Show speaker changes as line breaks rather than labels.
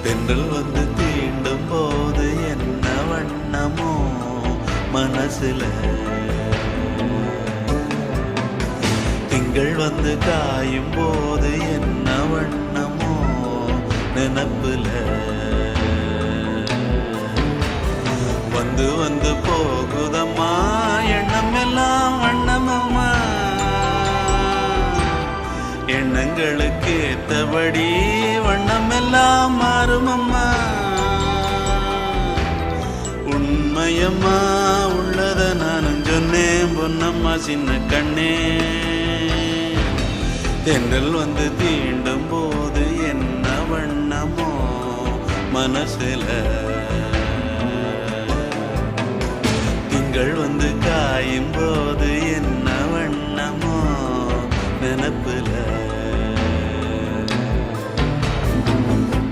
தென்றல் வந்து தீண்டும் போது என்ன வண்ணமோ மனசுல, திங்கள் வந்து காயும் போது என்ன வண்ணமோ நினப்புல, வந்து வந்து போகுதம்மா எண்ணம் எல்லாம் வண்ணமம்மா, எண்ணங்களுக்கு ஏத்தபடி வண்ணம் எல்லாம் மாறுமம்மா. உண்மையம்மா உள்ளத நானும் சொன்னேன் பொன்னம்மா சின்ன கண்ணே, தென்றல் வந்து தீண்டும் போது என்ன வண்ணமோ மனசுல, திங்கள் வந்து காயும் போது என்ன வண்ணமோ நினப்புல.